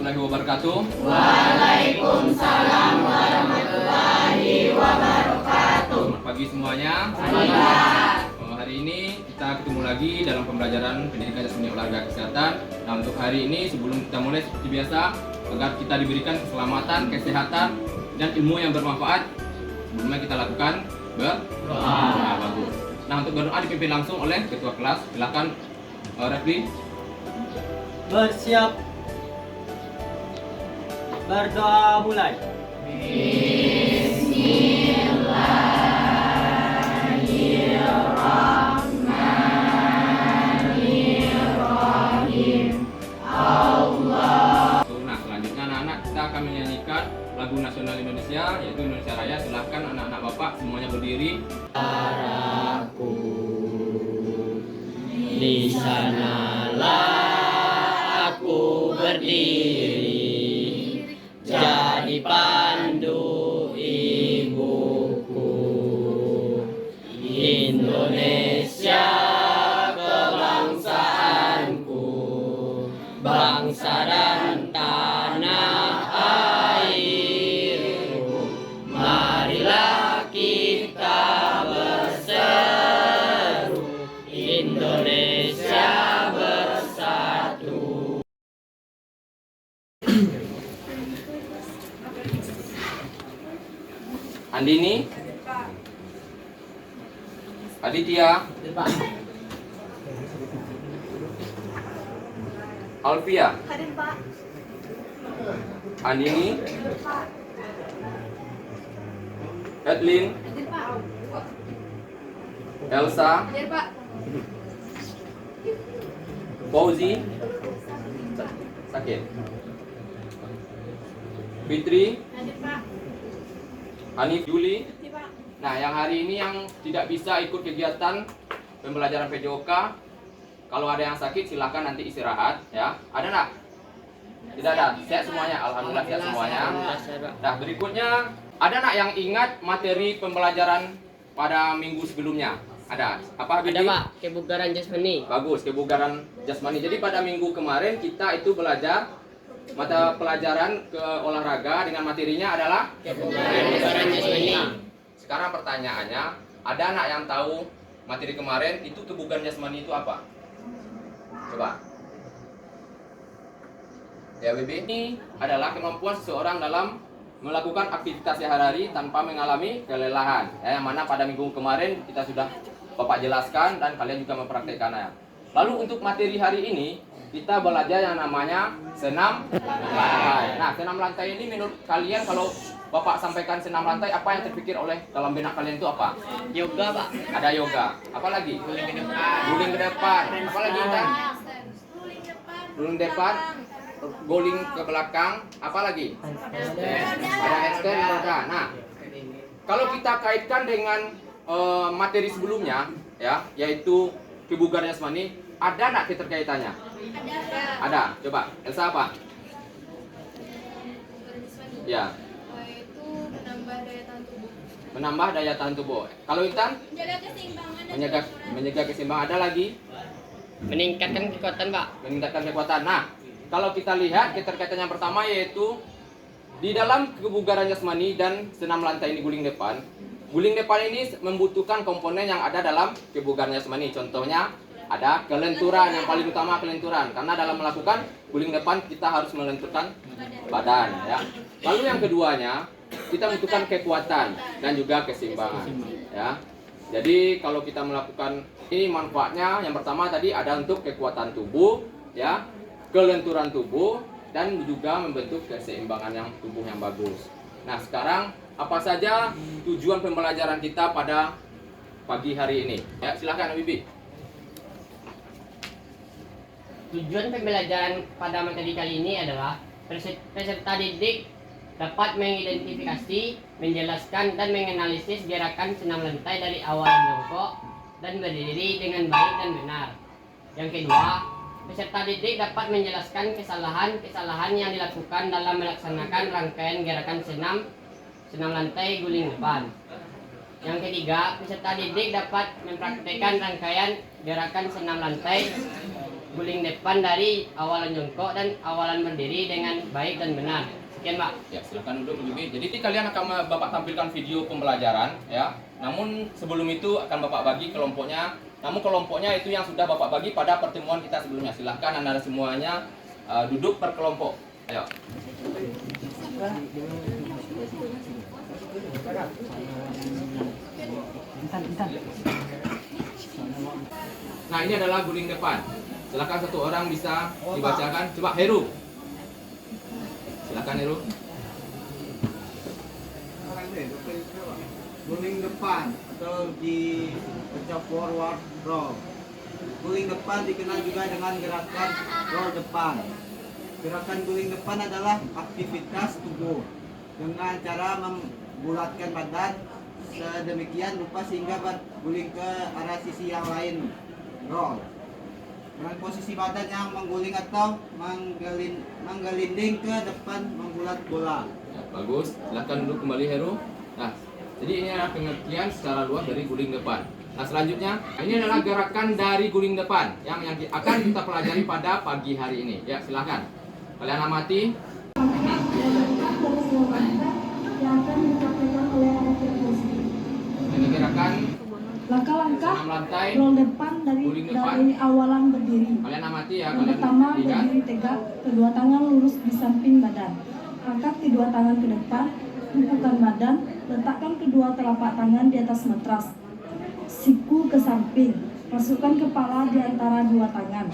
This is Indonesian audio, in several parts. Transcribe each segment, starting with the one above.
warahmatullahi wabarakatuh. Waalaikumsalam warahmatullahi wabarakatuh. Selamat pagi semuanya. Hari ini kita ketemu lagi dalam pembelajaran pendidikan jasmani olahraga kesehatan. Nah, untuk hari ini sebelum kita mulai seperti biasa, agar kita diberikan keselamatan, kesehatan, dan ilmu yang bermanfaat, sebelumnya kita lakukan berdoa. Nah, bagus. Nah, untuk berdoa dipimpin langsung oleh ketua kelas. Silakan Refli. Bersiap. Berdoa mulai. Nah, selanjutnya anak-anak kita akan menyanyikan lagu nasional Indonesia, yaitu Indonesia Raya. Silahkan anak-anak bapak semuanya berdiri. Aku di sanalah aku berdiri, jadi pandu ibuku. Indonesia kebangsaanku, bangsa dan tanah airku. Marilah kita berseru, Indonesia bersatu. Andini, Aditya, Alfia, Hadir Pak. Andini, Pak. Edlin, Hadir Pak. Elsa, Hadir Pak. Fauzi, sakit, Fitri, Hadir Pak. Hanif, Juli. Hadir Pak. Nah, yang hari ini yang tidak bisa ikut kegiatan pembelajaran PJOK, kalau ada yang sakit silahkan nanti istirahat ya. Ada nggak? Tidak ada. Sehat semuanya. Alhamdulillah sehat semuanya. Nah, berikutnya ada nggak yang ingat materi pembelajaran pada minggu sebelumnya? Ada. Apa Habibie? Ada Pak, kebugaran jasmani. Bagus, kebugaran jasmani. Jadi pada minggu kemarin kita itu belajar mata pelajaran ke olahraga dengan materinya adalah Kebugaran jasmani. Nah, sekarang pertanyaannya, ada anak yang tahu materi kemarin itu kebugaran jasmani itu apa? Coba. Ya, Bibi. Ini adalah kemampuan seseorang dalam melakukan aktivitas sehari-hari tanpa mengalami kelelahan. Ya, yang mana pada minggu kemarin kita sudah Bapak jelaskan dan kalian juga mempraktekkannya. Lalu untuk materi hari ini kita belajar yang namanya senam lantai. Nah, senam lantai ini menurut kalian kalau Bapak sampaikan senam lantai, apa yang terpikir oleh dalam benak kalian itu apa? Yoga Pak. Ada yoga. Apa lagi? Guling ke depan. Guling ke depan. Apa lagi Intan? Guling depan. Guling depan. Guling ke belakang. Apa lagi? Ada handstand dan roda. Nah, kalau kita kaitkan dengan materi sebelumnya, ya, yaitu kebugaran jasmani, ada nggak keterkaitannya? Ada. Coba, Elsa apa? Ya, Itu menambah daya tahan tubuh. menambah daya tahan tubuh. Kalau Intan? Menjaga keseimbangan dan Menjaga keseimbangan. Ada lagi? Meningkatkan kekuatan Pak. Meningkatkan kekuatan. Nah, kalau kita lihat keterkaitan yang pertama yaitu di dalam kebugaran jasmani dan senam lantai ini guling depan. Guling depan ini membutuhkan komponen yang ada dalam kebugaran jasmani. Contohnya ada kelenturan, yang paling utama kelenturan. Karena dalam melakukan guling depan kita harus melenturkan badan, ya. Lalu yang keduanya kita membutuhkan kekuatan dan juga keseimbangan, ya. Jadi kalau kita melakukan ini manfaatnya yang pertama tadi ada untuk kekuatan tubuh, ya, kelenturan tubuh dan juga membentuk keseimbangan yang tubuh yang bagus. Nah, sekarang apa saja tujuan pembelajaran kita pada pagi hari ini? Ya, silakan Bibi. Tujuan pembelajaran pada materi kali ini adalah peserta didik dapat mengidentifikasi, menjelaskan, dan menganalisis gerakan senam lantai dari awal jongkok dan berdiri dengan baik dan benar. Yang kedua, peserta didik dapat menjelaskan kesalahan-kesalahan yang dilakukan dalam melaksanakan rangkaian gerakan senam lantai guling depan. Yang ketiga, peserta didik dapat mempraktikkan rangkaian gerakan senam lantai guling depan dari awalan jongkok dan awalan berdiri dengan baik dan benar. Sekian, Pak. Ya, silakan duduk Bu Bibi. Jadi ini kalian akan Bapak tampilkan video pembelajaran ya. Namun sebelum itu akan Bapak bagi kelompoknya. Namun kelompoknya itu yang sudah Bapak bagi pada pertemuan kita sebelumnya. Silakan Anda semuanya duduk per kelompok. Ayo. Nah, ini adalah guling depan. Silakan satu orang bisa dibacakan. Coba Heru. Silakan Heru. Guling depan atau dibaca forward roll. Guling depan dikenal juga dengan gerakan roll depan. Gerakan guling depan adalah aktivitas tubuh dengan cara membulatkan badan sedemikian rupa sehingga berguling ke arah sisi yang lain. Roll. Dengan posisi badan yang mengguling atau menggelinding ke depan membulat bola. Ya, bagus. Silakan duduk kembali Heru. Nah, jadi ini adalah pengertian secara luas dari guling depan. Nah, selanjutnya ini adalah gerakan dari guling depan yang akan kita pelajari pada pagi hari ini. Ya, silakan. Kalian amati. Ini gerakan Langkah-langkah senam lantai. roll depan Guling depan. dari awalan berdiri. Kalian amati ya, Yang kalian pertama lihat. berdiri tegak, kedua tangan lurus di samping badan. Angkat kedua tangan ke depan, tumpukan badan, letakkan kedua telapak tangan di atas matras. Siku ke samping, masukkan kepala di antara dua tangan.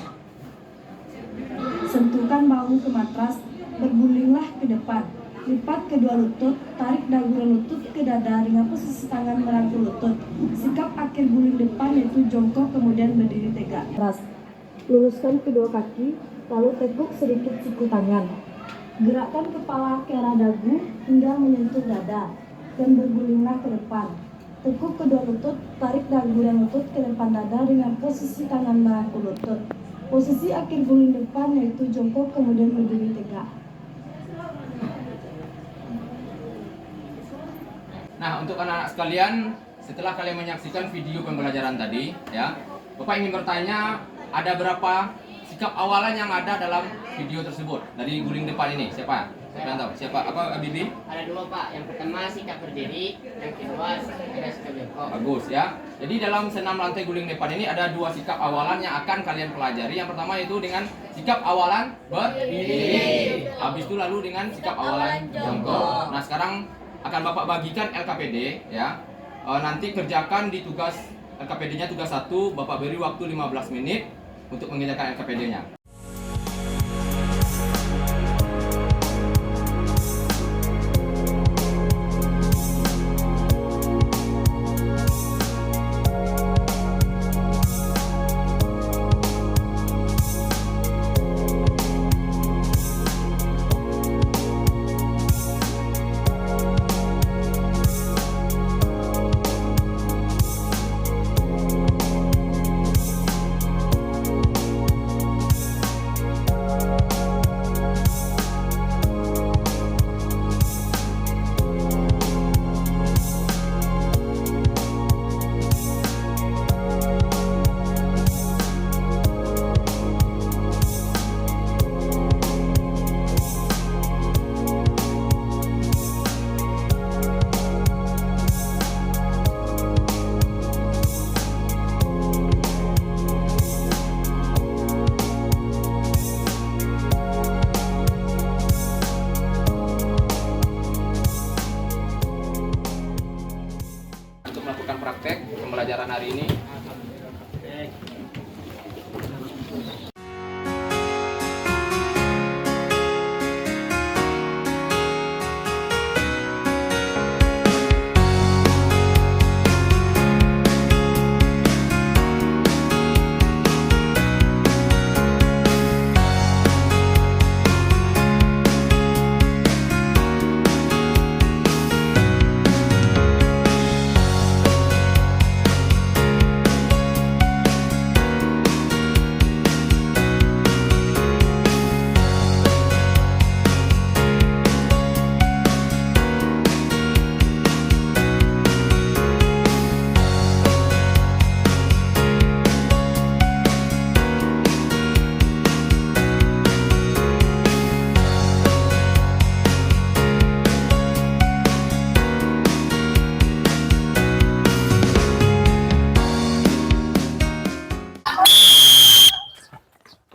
Sentuhkan bahu ke matras, bergulinglah ke depan. Lipat kedua lutut, tarik dagu dan lutut ke dada dengan posisi tangan merangkul lutut. Sikap akhir guling depan yaitu jongkok kemudian berdiri tegak. Luruskan kedua kaki, lalu tekuk sedikit siku tangan. Gerakkan kepala ke arah dagu hingga menyentuh dada dan bergulinglah ke depan. Tekuk kedua lutut, tarik dagu dan lutut ke depan dada dengan posisi tangan merangkul lutut. Posisi akhir guling depan yaitu jongkok kemudian berdiri tegak. Nah, untuk anak-anak sekalian, setelah kalian menyaksikan video pembelajaran tadi, ya, Bapak ingin bertanya, ada berapa sikap awalan yang ada dalam video tersebut dari guling depan ini? Siapa? Siapa yang tahu? Siapa? Apa Bibi? Ada dua, Pak. Yang pertama sikap berdiri, yang kedua ada sikap jongkok. Bagus ya. Jadi dalam senam lantai guling depan ini ada dua sikap awalan yang akan kalian pelajari. Yang pertama yaitu dengan sikap awalan berdiri. Habis itu lalu dengan sikap awalan jongkok. Nah, sekarang akan Bapak bagikan LKPD ya. Nanti kerjakan di tugas LKPD-nya tugas 1, Bapak beri waktu 15 menit untuk mengerjakan LKPD-nya.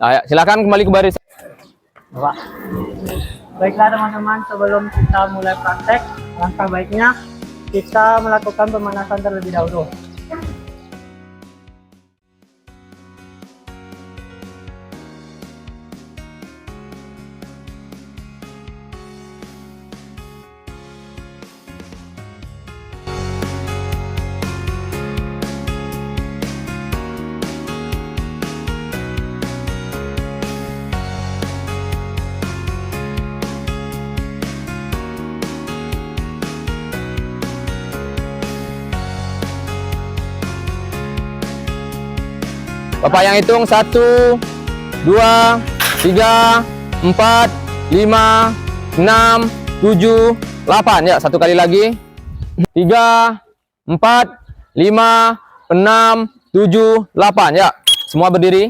Nah, ya, silakan kembali ke baris. Bapak. Baiklah teman-teman, sebelum kita mulai praktek, langkah baiknya kita melakukan pemanasan terlebih dahulu. Bapak yang hitung 1, 2, 3, 4, 5, 6, 7, 8. Ya, satu kali lagi. 3, 4, 5, 6, 7, 8. Ya, semua berdiri.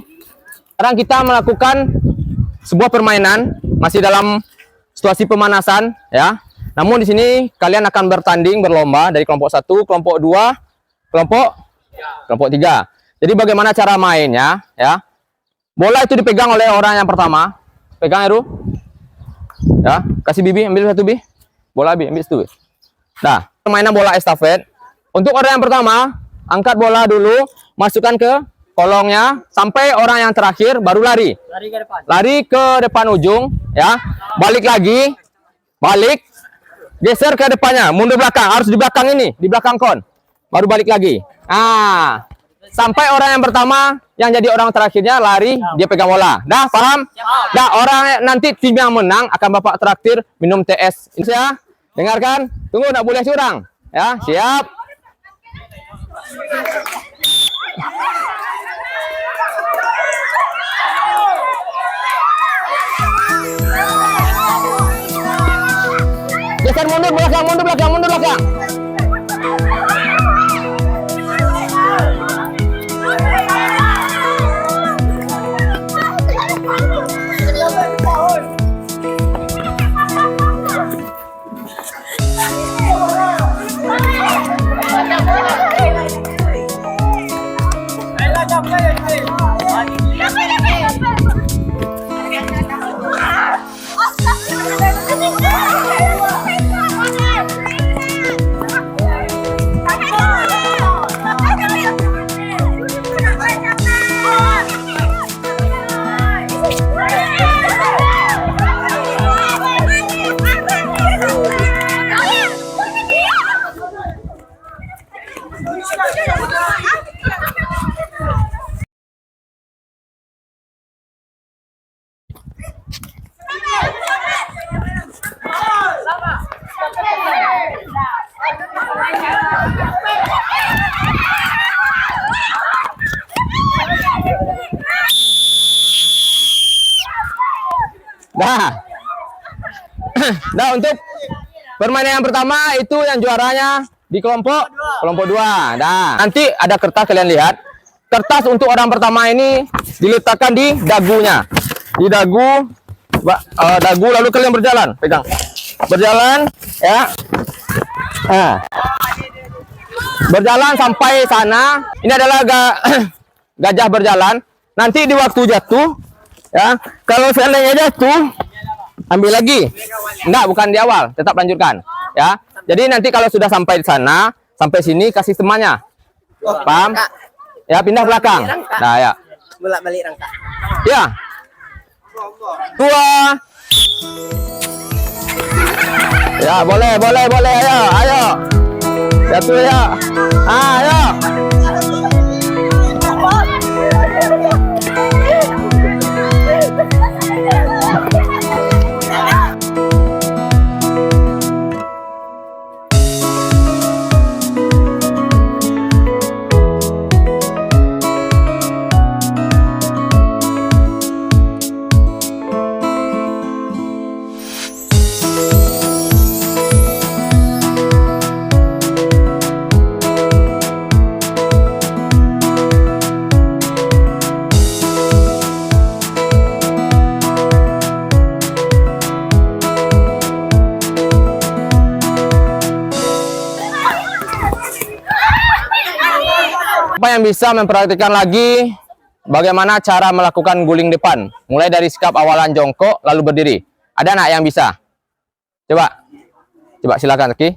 Sekarang kita melakukan sebuah permainan masih dalam situasi pemanasan ya. Namun di sini kalian akan bertanding berlomba dari kelompok 1, kelompok 2, kelompok 3. Jadi bagaimana cara mainnya ya? Bola itu dipegang oleh orang yang pertama. Pegang Heru. Ya, kasih Bibi, ambil satu Bi. Bola Bi, ambil satu. Nah, permainan bola estafet. Untuk orang yang pertama, angkat bola dulu, masukkan ke kolongnya sampai orang yang terakhir baru lari. Lari ke depan. Lari ke depan ujung ya. Balik lagi. Balik. Geser ke depannya, mundur belakang, harus di belakang ini, di belakang kon. Baru balik lagi. Ah. Sampai orang yang pertama yang jadi orang terakhirnya lari, dia pegang bola. Dah, paham? Dah, orang nanti tim yang menang akan Bapak traktir minum TS. Ini ya. Dengarkan. Tunggu, enggak boleh curang. Ya, siap. Geser mundur belakang, mundur belakang, mundur belakang. Nah, untuk permainan yang pertama itu yang juaranya di kelompok 2. Nah, nanti ada kertas, kalian lihat. Kertas untuk orang pertama ini diletakkan di dagunya. Di dagu lalu kalian berjalan, pegang. Berjalan ya. Nah. Berjalan sampai sana. Ini adalah gajah berjalan. Nanti di waktu jatuh ya, kalau seandainya jatuh ambil lagi. Enggak, bukan di awal, tetap lanjutkan ya. Jadi nanti kalau sudah sampai di sana, sampai sini kasih temannya. Paham? Ya, pindah belakang. Nah, ya. Bolak-balik rangka. Ya. 2. Ya, boleh. Ayo. Satu ya. Ayo. Siapa yang bisa mempraktikkan lagi bagaimana cara melakukan guling depan? Mulai dari sikap awalan jongkok, lalu berdiri. Ada anak yang bisa? Coba. Coba silakan, Ki.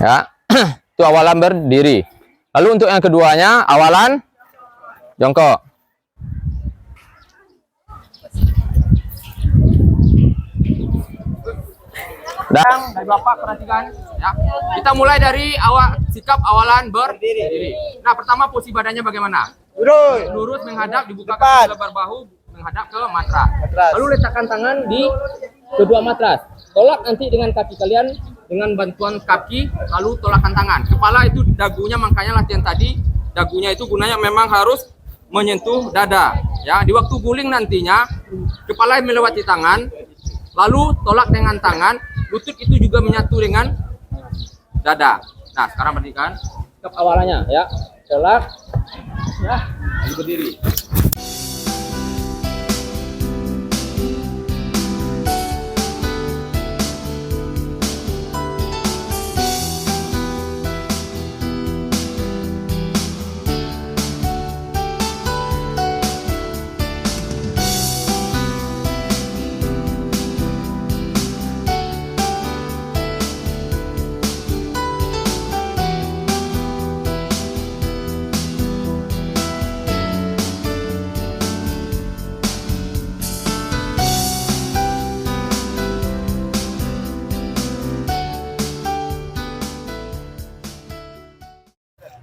Ya, itu awalan berdiri. Lalu untuk yang keduanya, awalan jongkok. Dan dari Bapak perhatikan ya. Kita mulai dari sikap awalan berdiri. Nah, pertama posisi badannya bagaimana? Lurus menghadap, dibuka kaki lebar bahu menghadap ke matras. Lalu letakkan tangan di kedua matras. Tolak nanti dengan kaki kalian dengan bantuan kaki, lalu tolakkan tangan. Kepala itu dagunya, makanya latihan tadi dagunya itu gunanya memang harus menyentuh dada. Ya, di waktu guling nantinya kepala melewati tangan, lalu tolak dengan tangan. Lutut itu juga menyatu dengan dada. Nah, sekarang perhatikan sikap awalannya ya. Tolak ya, lalu berdiri.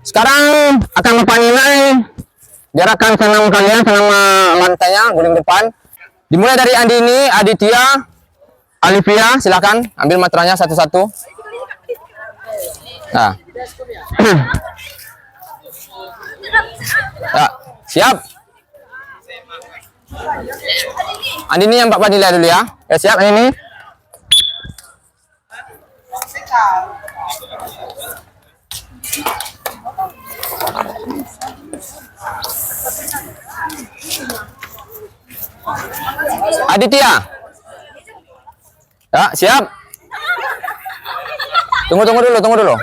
Sekarang akan Bapak nilai gerakan senam kalian, senam lantainya, guling depan. Dimulai dari Andini, Aditya, Alivia, silakan ambil matranya satu-satu. Nah. Ya, siap. Andini yang Bapak nilai dulu ya. Ya, siap Andini. Aditya. Ya, siap. Tunggu dulu.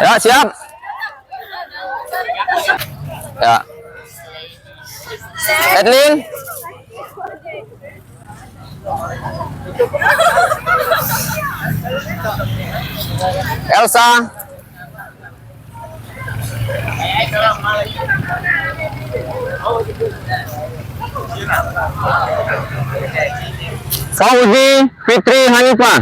Ya, siap. Ya. Edlin. Elsa. Fauzi Fitri Hanifah.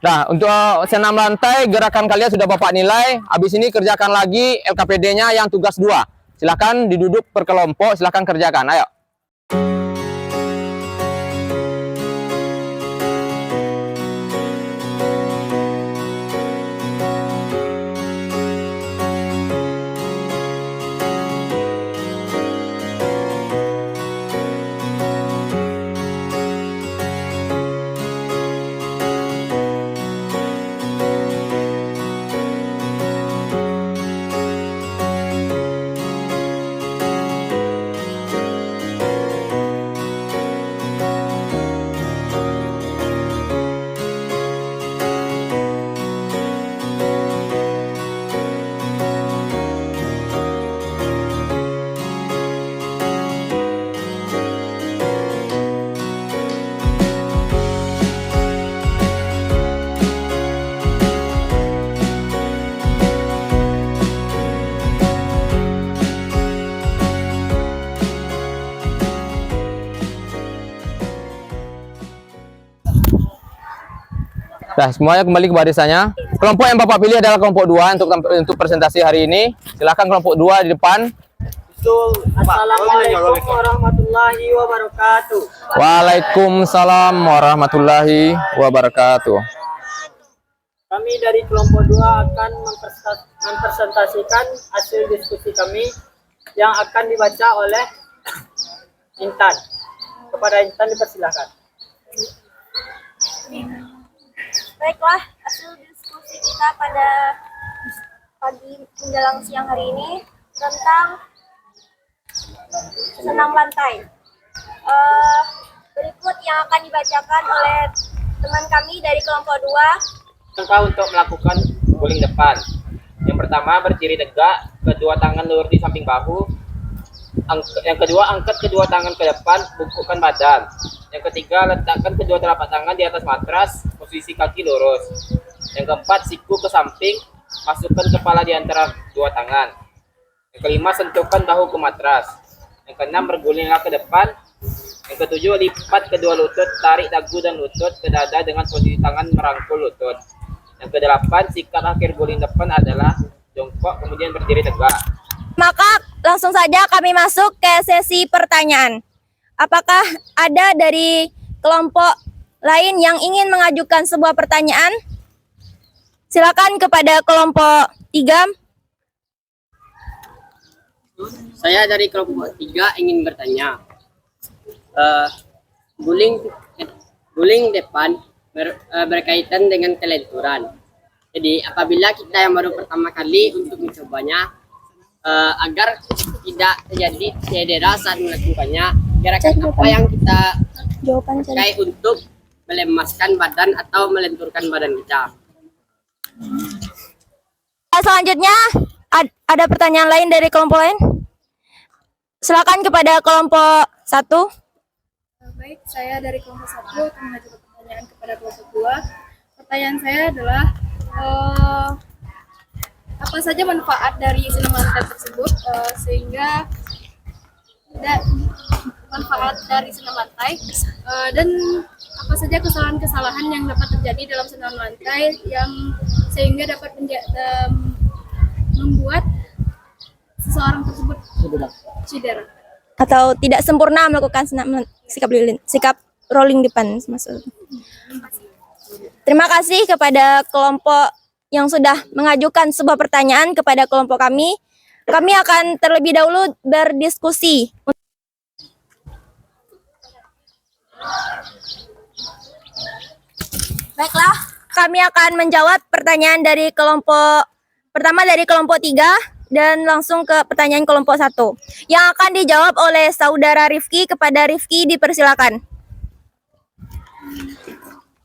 Nah, untuk senam lantai gerakan kalian sudah Bapak nilai. Habis ini kerjakan lagi LKPD-nya yang tugas 2. Silakan diduduk per kelompok, silakan kerjakan. Ayo. Nah, semuanya kembali ke barisannya. Kelompok yang Bapak pilih adalah kelompok 2 untuk presentasi hari ini. Silakan kelompok 2 di depan. Assalamualaikum warahmatullahi wabarakatuh. Waalaikumsalam warahmatullahi wabarakatuh. Kami dari kelompok 2 akan mempresentasikan hasil diskusi kami yang akan dibaca oleh Intan. Kepada Intan dipersilakan. Baiklah, hasil diskusi kita pada pagi menjelang siang hari ini tentang senam lantai. Berikut tersebut yang akan dibacakan oleh teman kami dari kelompok 2. Langkah untuk melakukan guling depan. Yang pertama, berdiri tegak, kedua tangan lurus di samping bahu. Yang kedua, angkat kedua tangan ke depan, bungkukkan badan. Yang ketiga, letakkan kedua telapak tangan di atas matras, posisi kaki lurus. Yang keempat, siku ke samping, masukkan kepala di antara dua tangan. Yang kelima, sentuhkan bahu ke matras. Yang keenam, bergulinglah ke depan. Yang ketujuh, lipat kedua lutut, tarik dagu dan lutut ke dada dengan posisi tangan merangkul lutut. Yang kedelapan, sikap akhir guling depan adalah jongkok kemudian berdiri tegak. Maka langsung saja kami masuk ke sesi pertanyaan. Apakah ada dari kelompok lain yang ingin mengajukan sebuah pertanyaan? Silakan kepada kelompok 3. Saya dari kelompok 3 ingin bertanya. Guling depan berkaitan dengan kelenturan. Jadi apabila kita yang baru pertama kali untuk mencobanya, agar tidak terjadi cedera saat melakukannya, gerakan apa yang kita pakai untuk melemaskan badan atau melenturkan badan kita? Selanjutnya ada pertanyaan lain dari kelompok lain? Silakan kepada kelompok 1. Baik, saya dari kelompok 1 akan mengajukan pertanyaan kepada kelompok 2. Pertanyaan saya adalah apa saja manfaat dari senam lantai tersebut sehingga tidak manfaat dari senam lantai dan apa saja kesalahan-kesalahan yang dapat terjadi dalam senam lantai yang sehingga dapat membuat seseorang tersebut cedera Atau tidak sempurna melakukan sikap rolling depan maksud. Terima kasih kepada kelompok yang sudah mengajukan sebuah pertanyaan kepada kelompok kami. Kami akan terlebih dahulu berdiskusi. Baiklah, kami akan menjawab pertanyaan dari kelompok pertama dari kelompok 3 dan langsung ke pertanyaan kelompok 1 yang akan dijawab oleh saudara Rifki. Kepada Rifki dipersilakan.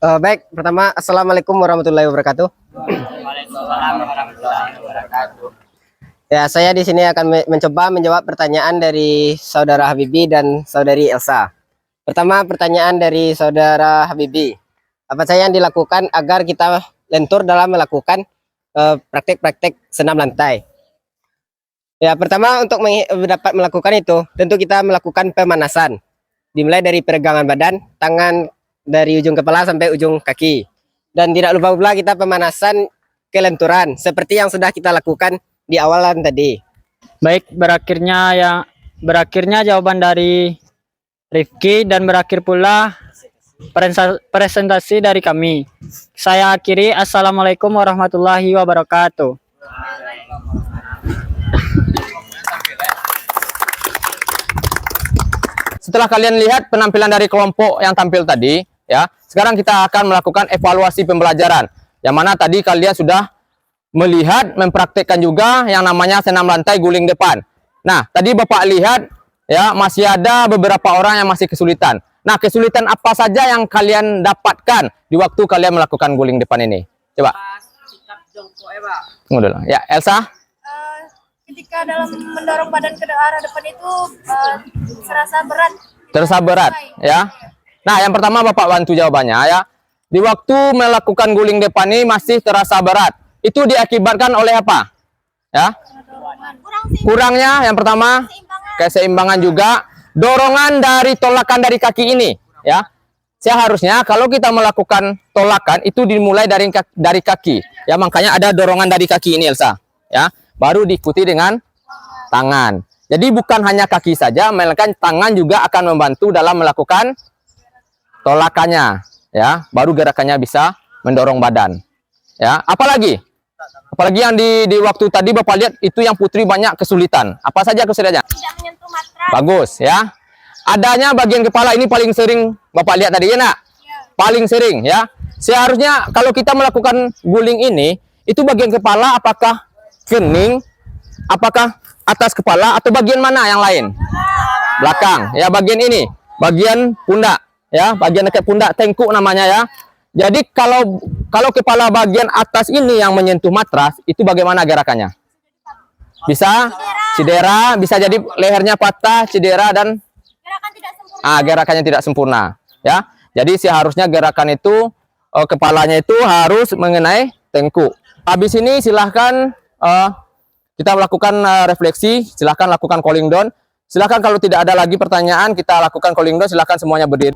Baik, pertama Assalamualaikum warahmatullahi wabarakatuh. Waalaikumsalam warahmatullahi wabarakatuh. Ya, saya di sini akan mencoba menjawab pertanyaan dari saudara Habibi dan saudari Elsa. Pertama, pertanyaan dari saudara Habibi. Apa saja yang dilakukan agar kita lentur dalam melakukan praktek-praktek senam lantai? Ya, pertama untuk dapat melakukan itu, tentu kita melakukan pemanasan. Dimulai dari peregangan badan, tangan dari ujung kepala sampai ujung kaki. Dan tidak lupa pula kita pemanasan kelenturan seperti yang sudah kita lakukan di awalan tadi. Baik, berakhirnya jawaban dari Rifki dan berakhir pula presentasi dari kami. Saya akhiri. Assalamualaikum warahmatullahi wabarakatuh. Setelah kalian lihat penampilan dari kelompok yang tampil tadi, ya, sekarang kita akan melakukan evaluasi pembelajaran. Yang mana tadi kalian sudah melihat, mempraktekkan juga yang namanya senam lantai guling depan. Nah, tadi Bapak lihat, ya, masih ada beberapa orang yang masih kesulitan. Nah, kesulitan apa saja yang kalian dapatkan di waktu kalian melakukan guling depan ini? Coba. Sikap jongkok ya, Pak. Tunggu dulu. Ya, Elsa. Ketika dalam mendorong badan ke arah depan itu serasa berat. Terasa berat, ya. Nah, yang pertama Bapak bantu jawabannya, ya. Di waktu melakukan guling depan ini masih terasa berat. Itu diakibatkan oleh apa? Ya. Kurangnya yang pertama keseimbangan juga, dorongan dari tolakan dari kaki ini, ya. Seharusnya kalau kita melakukan tolakan itu dimulai dari kaki. Ya, makanya ada dorongan dari kaki ini, Elsa, ya. Baru diikuti dengan tangan. Jadi bukan hanya kaki saja, melainkan tangan juga akan membantu dalam melakukan tolakannya, ya. Baru gerakannya bisa mendorong badan, ya. Apalagi yang di waktu tadi Bapak lihat itu yang putri banyak kesulitan. Apa saja kesulitannya? Tidak menyentuh matras. Bagus, ya. Adanya bagian kepala ini paling sering Bapak lihat tadi, ya nak? Paling sering, ya. Seharusnya kalau kita melakukan guling ini, itu bagian kepala apakah kening, apakah atas kepala atau bagian mana yang lain? Belakang, ya, bagian ini, bagian pundak, ya, bagian dekat pundak, tengkuk namanya ya. Jadi kalau kepala bagian atas ini yang menyentuh matras, itu bagaimana gerakannya? Bisa cedera, bisa jadi lehernya patah, cedera, dan gerakannya tidak sempurna ya. Jadi seharusnya gerakan itu kepalanya itu harus mengenai tengkuk. Habis ini silahkan kita melakukan refleksi, silahkan lakukan calling down. Silahkan kalau tidak ada lagi pertanyaan, kita lakukan calling down, silahkan semuanya berdiri.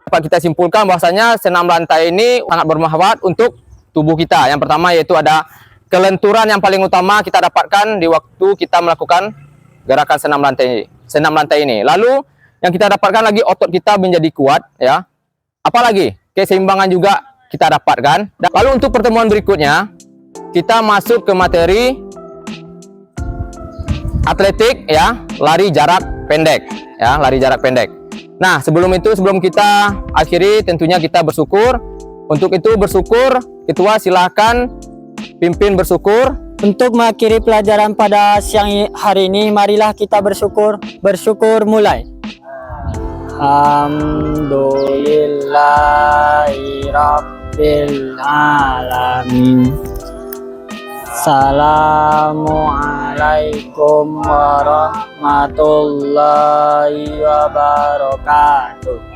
Dapat kita simpulkan bahwasanya senam lantai ini sangat bermanfaat untuk tubuh kita. Yang pertama yaitu ada kelenturan yang paling utama kita dapatkan di waktu kita melakukan gerakan senam lantai ini. Lalu yang kita dapatkan lagi, otot kita menjadi kuat ya. Apalagi keseimbangan juga kita dapatkan. Lalu untuk pertemuan berikutnya kita masuk ke materi atletik ya, lari jarak pendek ya, lari jarak pendek. Nah, sebelum kita akhiri, tentunya kita bersyukur. Untuk itu bersyukur, ketua silakan pimpin bersyukur. Untuk mengakhiri pelajaran pada siang hari ini, marilah kita bersyukur. Bersyukur mulai. Alhamdulillahirabbil alamin. Assalamualaikum warahmatullahi wabarakatuh.